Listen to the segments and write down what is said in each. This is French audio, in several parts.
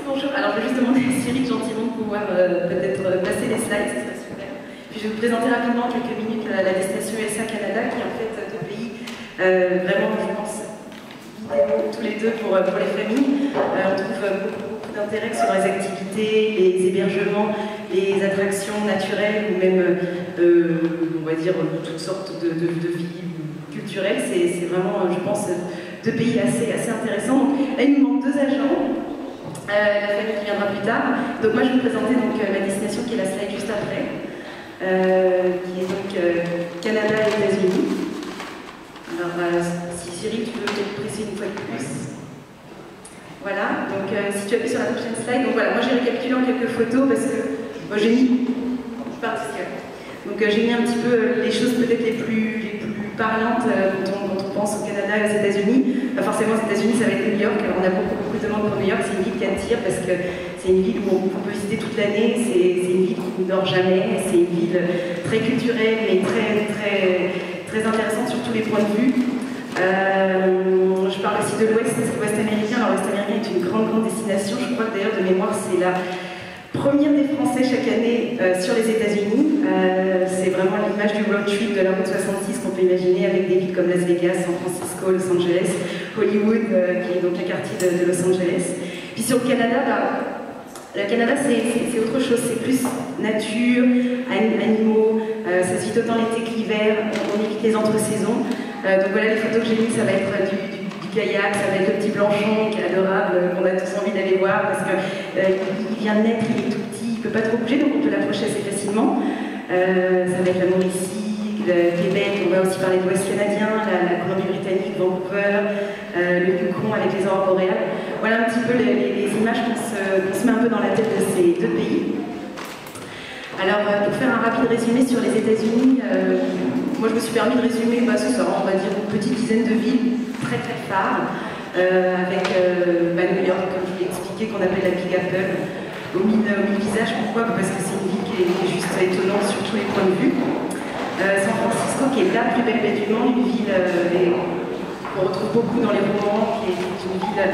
Bonjour, alors je vais juste demander à Cyril gentiment de pouvoir peut-être passer les slides, ce serait super. Puis je vais vous présenter rapidement en quelques minutes la destination USA Canada, qui est en fait deux pays vraiment, je pense, idéaux tous les deux pour les familles. On trouve beaucoup d'intérêt sur les activités, les hébergements, les attractions naturelles ou même, on va dire, toutes sortes de vies culturelles. C'est vraiment, je pense, deux pays assez intéressants. Donc, là, il nous manque deux agents. La famille qui viendra plus tard. Donc moi je vais vous présenter donc, la destination qui est la slide juste après, qui est donc Canada et États-Unis. Alors si Cyril tu veux peut-être presser une fois de plus. Voilà, donc si tu appuies sur la prochaine slide, donc voilà, moi j'ai récapitulé en quelques photos parce que moi j'ai mis, je pars d'ici. Donc j'ai mis un petit peu les choses peut-être les plus parlantes quand on pense au Canada et aux États-Unis. Pas forcément aux États-Unis, ça va être New York. Alors, on a beaucoup de demandes pour New York. C'est une ville qui attire parce que c'est une ville où on peut visiter toute l'année. C'est une ville qui ne dort jamais. C'est une ville très culturelle mais très intéressante sur tous les points de vue. Je parle aussi de l'Ouest américain. Alors l'Ouest américain est une grande destination. Je crois que d'ailleurs de mémoire c'est la première des Français chaque année sur les États-Unis. C'est vraiment l'image du road trip de la route 66 qu'on peut imaginer avec des villes comme Las Vegas, San Francisco, Los Angeles, Hollywood, qui est donc le quartier de Los Angeles. Puis sur le Canada, le Canada c'est autre chose, c'est plus nature, animaux, ça se vit autant l'été que l'hiver, on évite les entre-saisons. Donc voilà les photos que j'ai mises, ça va être du kayak, ça va être le petit Blanchon qui est adorable, qu'on a tous envie d'aller voir parce qu'il vient de naître, il est tout petit, il ne peut pas trop bouger, donc on peut l'approcher assez facilement. Ça va être la Mauricie, le Québec, on va aussi parler de l'Ouest canadien, la Colombie-Britannique, Vancouver, le Yukon avec les aurores boréales. Voilà un petit peu les images qu'on se met un peu dans la tête de ces deux pays. Alors, pour faire un rapide résumé sur les États-Unis, moi je me suis permis de résumer, c'est ça, on va dire une petite dizaine de villes très phares, avec New York, comme je l'ai expliqué, qu'on appelle la Big Apple, au mille visages. Pourquoi? Parce que c'est une ville qui est juste étonnante sur tous les points de vue. San Francisco, qui est la plus belle baie du monde, une ville qu'on retrouve beaucoup dans les romans, qui est une ville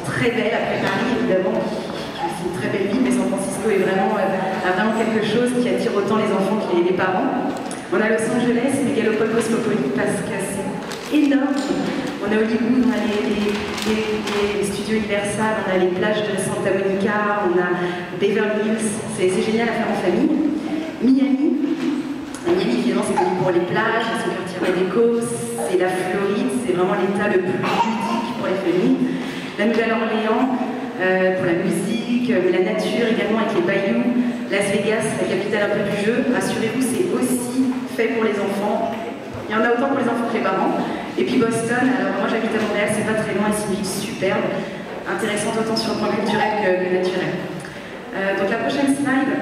très belle après Paris, évidemment. C'est une très belle ville, mais San Francisco a vraiment quelque chose qui attire autant les enfants que les parents. On a Los Angeles, mégalopole cosmopolite, parce que c'est énorme. On a Hollywood, on a les studios Universal, on a les plages de Santa Monica, on a Beverly Hills, c'est génial à faire en famille. Miami, évidemment, c'est connu pour les plages, son quartier Red-Eco, c'est la Floride, c'est vraiment l'état le plus ludique pour les familles. La Nouvelle-Orléans, pour la musique, mais la nature également avec les bayous. Las Vegas, la capitale un peu du jeu. Rassurez-vous, c'est aussi fait pour les enfants. Il y en a autant pour les enfants que les parents. Et puis Boston, alors moi j'habite à Montréal, c'est pas très loin, c'est une ville superbe, intéressante autant sur le plan culturel que naturel. Donc la prochaine slide,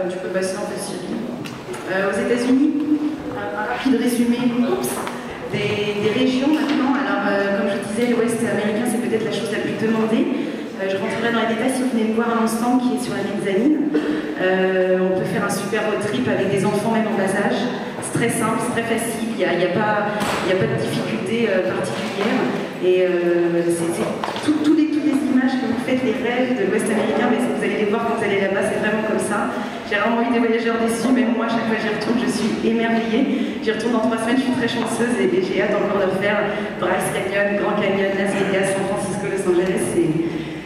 tu peux passer un peu Cyril. Aux États-Unis, un rapide résumé des régions maintenant. Alors comme je disais, l'Ouest américain c'est peut-être la chose la plus demandée. Je rentrerai dans les détails si vous venez me voir un instant qui est sur la mezzanine. On peut faire un super road trip avec des enfants même en bas âge. C'est très simple, c'est très facile, il n'y a pas de difficulté particulière. Et toutes les images que vous faites, les rêves de l'Ouest américain, mais vous allez les voir quand vous allez là-bas, c'est vraiment comme ça. J'ai vraiment eu des voyageurs déçus, même moi, chaque fois que j'y retourne, je suis émerveillée. J'y retourne dans 3 semaines, je suis très chanceuse et j'ai hâte encore de faire Bryce Canyon, Grand Canyon, Las Vegas, San Francisco, Los Angeles.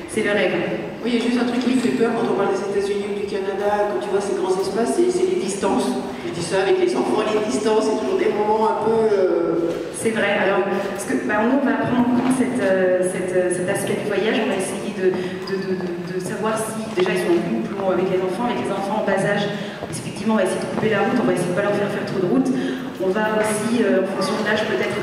C'est le rêve. Oui, il y a juste un truc qui me fait peur quand on parle des États-Unis ou du Canada, quand tu vois ces grands espaces, c'est les distances. Je dis ça avec les enfants, les distances, c'est toujours des moments un peu... C'est vrai, alors, parce que nous, on va prendre en compte cet aspect du voyage, on va essayer de savoir si, déjà, ils sont en couple ou avec les enfants en bas âge. Effectivement, on va essayer de couper la route, on va essayer de ne pas leur faire trop de route. On va aussi, en fonction de l'âge, peut-être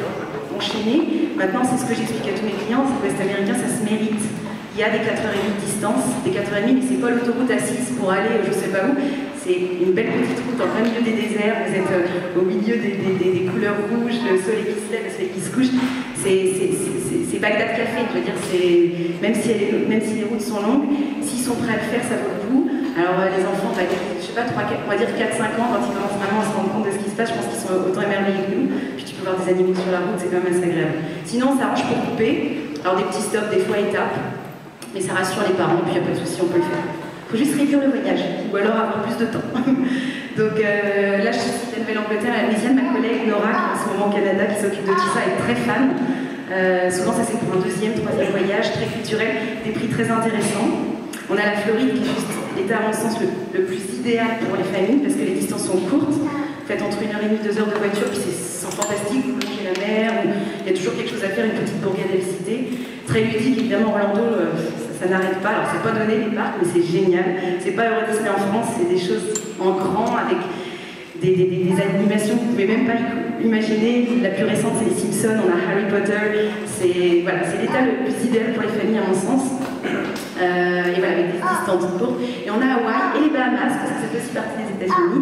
enchaîner. Maintenant, c'est ce que j'explique à tous mes clients, c'est que l'Ouest américain, ça se mérite. Il y a des 4h30 de distance, des 4h30, mais c'est pas l'autoroute à 6 pour aller je sais pas où. C'est une belle petite route en plein milieu des déserts, vous êtes au milieu des couleurs rouges, le soleil qui se lève, le soleil qui se couche. C'est Bagdad Café, je veux dire, même si les routes sont longues, s'ils sont prêts à le faire, ça vaut le coup. Alors les enfants, je sais pas, on va dire 4-5 ans, quand ils commencent vraiment à se rendre compte de ce qui se passe, je pense qu'ils sont autant émerveillés que nous. Puis tu peux voir des animaux sur la route, c'est quand même assez agréable. Sinon, ça arrange pour couper. Alors des petits stops, des fois étapes. Mais ça rassure les parents, puis il n'y a pas de souci, on peut le faire. Il faut juste réduire le voyage, ou alors avoir plus de temps. Donc là, je suis de la Nouvelle-Angleterre, la Louisiane, ma collègue Nora, qui est en ce moment au Canada, qui s'occupe de tout ça, est très fan. Souvent, ça c'est pour un deuxième, troisième voyage, très culturel, des prix très intéressants. On a la Floride, qui est juste l'état, à mon sens, le plus idéal pour les familles, parce que les distances sont courtes. Vous faites entre 1h30 et 2 heures de voiture, puis c'est fantastique, vous longez la mer, il y a toujours quelque chose à faire, une petite bourgade à visiter. Très ludique, évidemment, Orlando, ça n'arrête pas. Alors, c'est pas donné les parcs, mais c'est génial. C'est pas Euro Disney en France, c'est des choses en grand, avec des animations que vous pouvez même pas imaginer. La plus récente, c'est les Simpsons, on a Harry Potter. C'est voilà, l'état le plus idéal pour les familles, à mon sens. Et voilà, avec des distances courtes. Et on a Hawaï et les Bahamas, parce que ça fait aussi partie des États-Unis.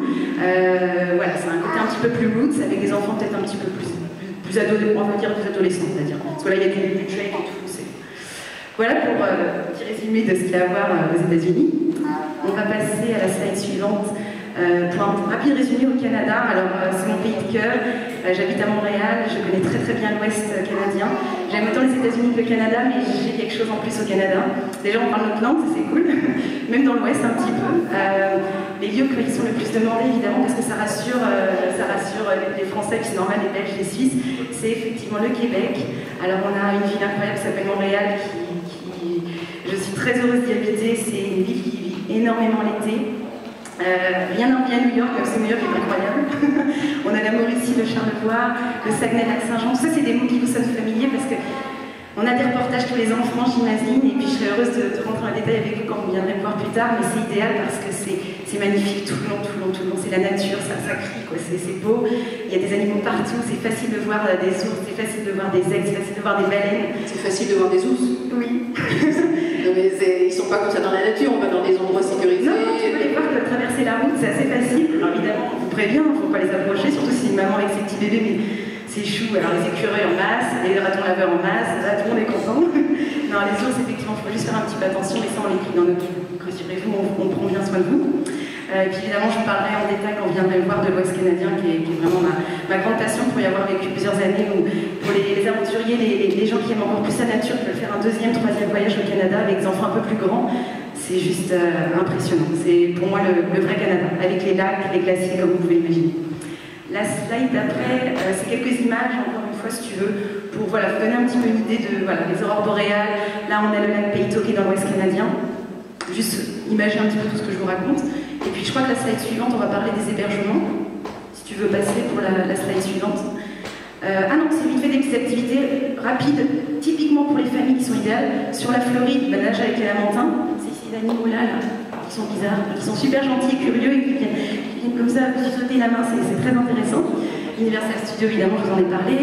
Voilà, c'est un côté un petit peu plus roots, avec des enfants peut-être un petit peu plus on va dire plus adolescents, c'est-à-dire. Parce que là, il y a du trade et tout. Voilà pour un petit résumé de ce qu'il y a à voir aux États-Unis. On va passer à la slide suivante. Pour un rapide résumé au Canada, alors c'est mon pays de cœur, j'habite à Montréal, je connais très très bien l'Ouest canadien. J'aime autant les États-Unis que le Canada, mais j'ai quelque chose en plus au Canada. Déjà on parle notre langue, ça c'est cool, même dans l'Ouest un petit peu. Les lieux qui sont le plus demandés évidemment, parce que ça rassure les Français, puis c'est normal, les Belges, les Suisses, c'est effectivement le Québec. Alors on a une ville incroyable qui s'appelle Montréal, je suis très heureuse d'y habiter, c'est une ville qui vit énormément l'été. Rien n'envie à New York, même si New York est incroyable. On a la Mauricie, le Charlevoix, le Saguenay-Lac-Saint-Jean. Ça, c'est des mots qui vous sonnent familiers parce que on a des reportages tous les ans en France, j'imagine, et puis je serais heureuse de rentrer en détail avec vous quand vous viendrez me voir plus tard, mais c'est idéal parce que c'est magnifique tout le long, c'est la nature, ça crie, quoi, c'est beau, il y a des animaux partout, c'est facile de voir des ours, c'est facile de voir des aigles, c'est facile de voir des baleines. C'est facile de voir des ours? Oui. Non mais ils sont pas comme ça dans la nature, on va dans des endroits sécurisés. Non, tu peux les voir, traverser la route, c'est assez facile. Alors évidemment, on vous prévient, il ne faut pas les approcher, surtout si c'est une maman avec ses petits bébés, mais c'est chou. Alors les écureuils en masse, les ratons laveurs en masse, là tout le monde est content. Non, les ours, effectivement, il faut juste faire un petit peu attention, mais ça on l'écrit dans nos guides. Rassurez-vous, on prend bien soin de vous. Et puis évidemment, je vous parlerai en détail quand vous viendrez me voir de l'Ouest canadien, qui est vraiment ma grande passion pour y avoir vécu plusieurs années. Où, pour les aventuriers, les gens qui aiment encore plus la nature, peuvent faire un deuxième, troisième voyage au Canada avec des enfants un peu plus grands. C'est juste impressionnant. C'est pour moi le vrai Canada, avec les lacs, les glaciers, comme vous pouvez l'imaginer. La slide d'après, c'est quelques images, encore une fois, si tu veux, pour vous donner un petit peu une idée de les aurores boréales. Là, on a le lac Peyto qui est dans l'Ouest canadien. Juste imaginer un petit peu tout ce que je vous raconte. Et puis, je crois que la slide suivante, on va parler des hébergements. Si tu veux passer pour la slide suivante. Ah non, c'est vite fait des petites activités rapides, typiquement pour les familles qui sont idéales. Sur la Floride, nage avec les lamantins. C'est ces animaux là, qui sont bizarres, qui sont super gentils et curieux et qui viennent comme ça vous sauter la main, c'est très intéressant. Universal Studios, évidemment, je vous en ai parlé.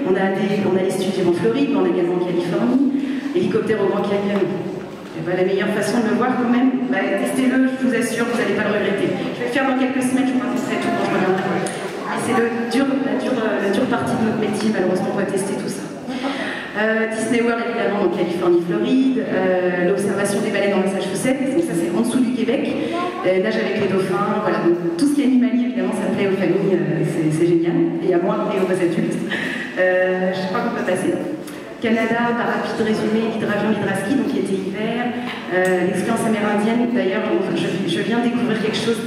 On a les studios en Floride, mais on a également en Californie. Hélicoptère au Grand Canyon. La meilleure façon de le voir quand même, testez-le, je vous assure, vous n'allez pas le regretter. Je vais le faire dans quelques semaines, je vous raconterai tout quand je reviendrai. Et c'est la dure partie de notre métier, malheureusement, on va tester tout ça. Disney World, évidemment, en Californie, Floride. L'observation des baleines en Massachusetts, donc ça c'est en dessous du Québec. Nage avec les dauphins, voilà. Donc, tout ce qui est animalier, évidemment, ça plaît aux familles, c'est génial. Et à moi et aux adultes. Je crois qu'on peut passer. Canada, par rapide résumé, l'hydravion, l'hydraski, donc qui était hiver. L'expérience amérindienne, d'ailleurs, je viens de découvrir quelque chose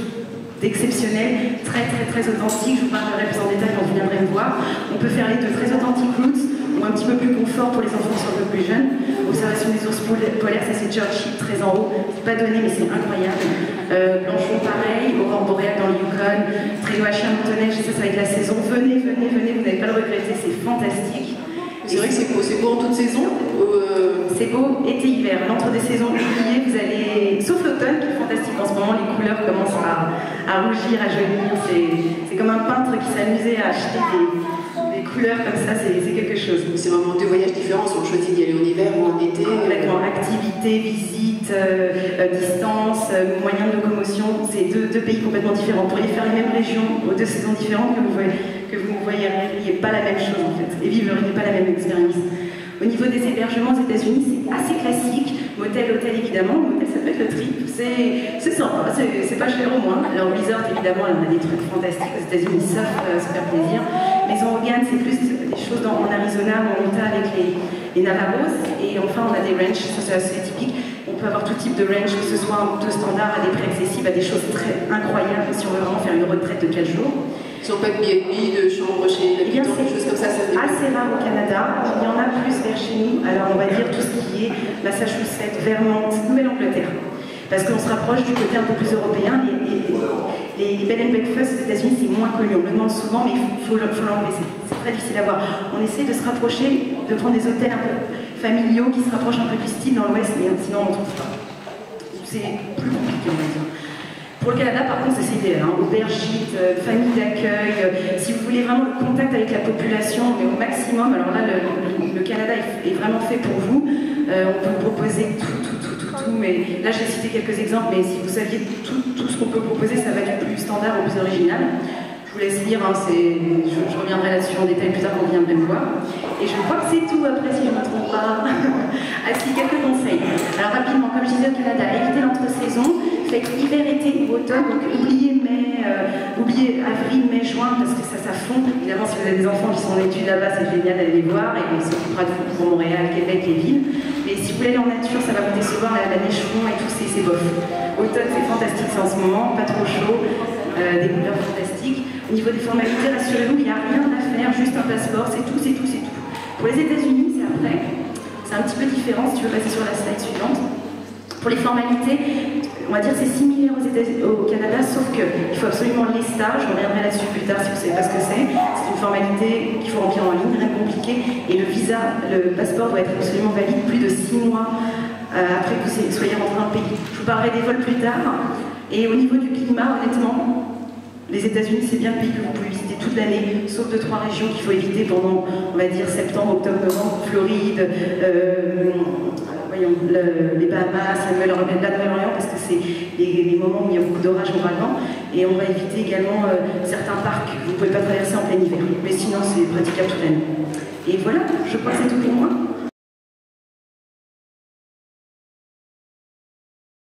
d'exceptionnel, très authentique. Je vous parlerai plus en détail quand vous viendrez me voir. On peut faire les deux, très authentique roots, ou un petit peu plus confort pour les enfants qui sont un peu plus jeunes. Observation des ours polaires, ça c'est Churchill, très en haut. C'est pas donné, mais c'est incroyable. Blanchon, pareil. Aurore boréale dans le Yukon. Traîneau à chien motoneige, ça va être la saison. Venez, vous n'allez pas le regretter, c'est fantastique. C'est vrai que c'est beau en toute saison. C'est beau, été-hiver, l'entre des saisons oubliées, vous allez. Sauf l'automne qui est fantastique en ce moment, les couleurs commencent à rougir, à jaunir. C'est comme un peintre qui s'amusait à acheter des couleurs comme ça, c'est quelque chose. C'est vraiment deux voyages différents, si on choisit d'y aller en hiver ou en été. Complètement, activité, visite, distance, moyens de locomotion, c'est deux pays complètement différents. Vous pourriez faire les mêmes régions aux deux saisons différentes que vous voyeriez pas la même chose en fait, et vivriez pas la même expérience. Au niveau des hébergements aux États-Unis, c'est assez classique. Motel, hôtel évidemment. Motel, ça peut être le trip. C'est sympa, c'est pas cher au moins. Alors, resort, évidemment, on a des trucs fantastiques aux États-Unis, ça se faire plaisir. Maison Hogan, c'est plus des choses en Arizona où on monte avec les Navajos. Et enfin, on a des ranchs, ça c'est assez typique. peut avoir tout type de range, que ce soit de standard à des prix accessibles, à des choses très incroyables, si on veut vraiment faire une retraite de 4 jours. Ils n'ont pas de B&B, de chambre chez l'habitant, des choses comme ça. Assez rare au Canada. Il y en a plus vers chez nous. Alors on va dire tout ce qui est Massachusetts, Vermont, Nouvelle-Angleterre. Parce qu'on se rapproche du côté un peu plus européen. Les bed and breakfast aux États-Unis, c'est moins connu. On le demande souvent, mais il faut l'enlever. C'est très difficile à voir. On essaie de se rapprocher, de prendre des hôtels un peu familiaux qui se rapprochent un peu du style dans l'Ouest, mais sinon on ne trouve pas. C'est plus compliqué, on va dire. Pour le Canada, par contre, c'est idéal. Aubergite, famille d'accueil. Si vous voulez vraiment le contact avec la population, mais au maximum, alors là, le Canada est vraiment fait pour vous. On peut vous proposer tout, mais là, j'ai cité quelques exemples, mais si vous saviez tout ce qu'on peut proposer, ça va du plus standard au plus original. Je vous laisse lire, je reviendrai là-dessus en détail plus tard quand vous viendrez me voir. Et je crois que c'est tout, après, si je ne me trompe pas. Si, quelques conseils. Alors, rapidement, comme je disais au Canada, évitez l'entre-saison. Faites hiver, été ou automne, donc oubliez avril, mai, juin, parce que ça fond. Évidemment, si vous avez des enfants qui sont en études là-bas, c'est génial d'aller les voir, et on s'occupera de vous pour Montréal, Québec, les villes. Mais si vous voulez aller en nature, ça va vous décevoir, la neige fond et tout, c'est bof. Automne, c'est fantastique, c'est en ce moment, pas trop chaud, des couleurs fantastiques. Au niveau des formalités, rassurez-vous, il n'y a rien à faire, juste un passeport, c'est tout. Pour les États-Unis, c'est après. C'est un petit peu différent, si tu veux passer sur la slide suivante. Pour les formalités, on va dire c'est similaire au Canada, sauf qu'il faut absolument les stages, je reviendrai là-dessus plus tard si vous ne savez pas ce que c'est. C'est une formalité qu'il faut remplir en ligne, rien de compliqué, et le visa, le passeport doit être absolument valide plus de 6 mois après que vous soyez rentré dans le pays. Je vous parlerai des vols plus tard, et au niveau du climat, honnêtement, les États-Unis, c'est bien le pays que vous pouvez visiter toute l'année, sauf 2-3 régions qu'il faut éviter pendant, on va dire, septembre, octobre, novembre, Floride, les Bahamas, la Nouvelle-Orléans, parce que c'est les moments où il y a beaucoup d'orages, ouragans, et on va éviter également certains parcs que vous ne pouvez pas traverser en plein hiver. Mais sinon, c'est praticable toute l'année. Et voilà, je crois que c'est tout pour moi.